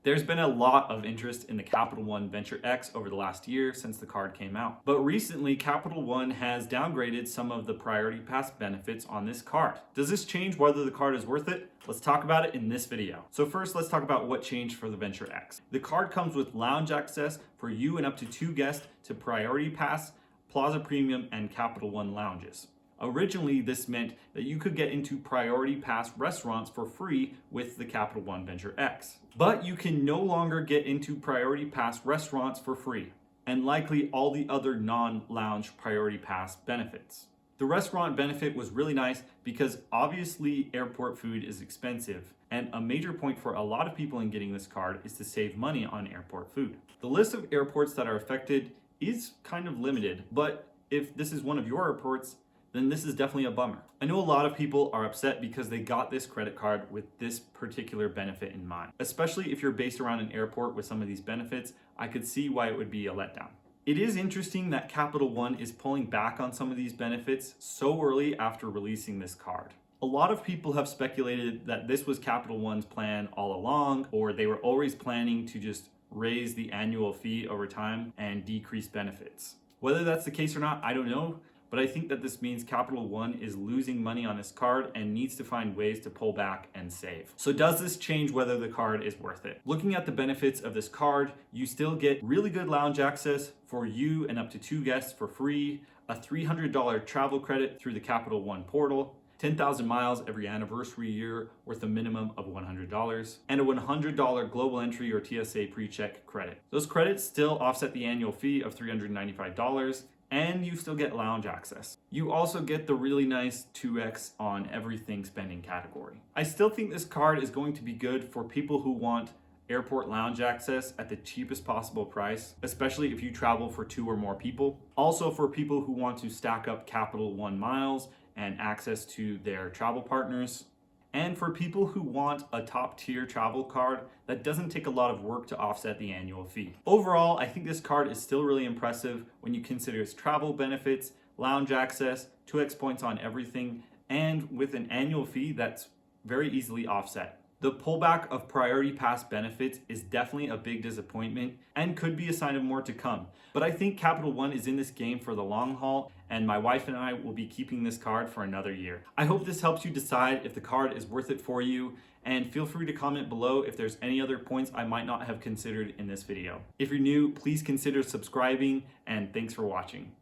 There's been a lot of interest in the Capital One Venture X over the last year since the card came out. But recently, Capital One has downgraded some of the Priority Pass benefits on this card. Does this change whether the card is worth it? Let's talk about it in this video. So first, let's talk about what changed for the Venture X. The card comes with lounge access for you and up to 2 guests to Priority Pass, Plaza Premium, and Capital One lounges. Originally, this meant that you could get into Priority Pass restaurants for free with the Capital One Venture X. But you can no longer get into Priority Pass restaurants for free, and likely all the other non-lounge Priority Pass benefits. The restaurant benefit was really nice because obviously airport food is expensive, and a major point for a lot of people in getting this card is to save money on airport food. The list of airports that are affected is kind of limited, but if this is one of your airports, then this is definitely a bummer. I know a lot of people are upset because they got this credit card with this particular benefit in mind. Especially if you're based around an airport with some of these benefits, I could see why it would be a letdown. It is interesting that Capital One is pulling back on some of these benefits so early after releasing this card. A lot of people have speculated that this was Capital One's plan all along, or they were always planning to just raise the annual fee over time and decrease benefits. Whether that's the case or not, I don't know. But I think that this means Capital One is losing money on this card and needs to find ways to pull back and save. So does this change whether the card is worth it? Looking at the benefits of this card, you still get really good lounge access for you and up to 2 guests for free, a $300 travel credit through the Capital One portal, 10,000 miles every anniversary year worth a minimum of $100, and a $100 global entry or TSA pre-check credit. Those credits still offset the annual fee of $395, and you still get lounge access. You also get the really nice 2x on everything spending category. I still think this card is going to be good for people who want airport lounge access at the cheapest possible price, especially if you travel for 2 or more people. Also for people who want to stack up Capital One miles and access to their travel partners. And for people who want a top tier travel card that doesn't take a lot of work to offset the annual fee. Overall, I think this card is still really impressive when you consider its travel benefits, lounge access, 2x points on everything, and with an annual fee that's very easily offset. The pullback of Priority Pass benefits is definitely a big disappointment and could be a sign of more to come. But I think Capital One is in this game for the long haul, and my wife and I will be keeping this card for another year. I hope this helps you decide if the card is worth it for you, and feel free to comment below if there's any other points I might not have considered in this video. If you're new, please consider subscribing, and thanks for watching.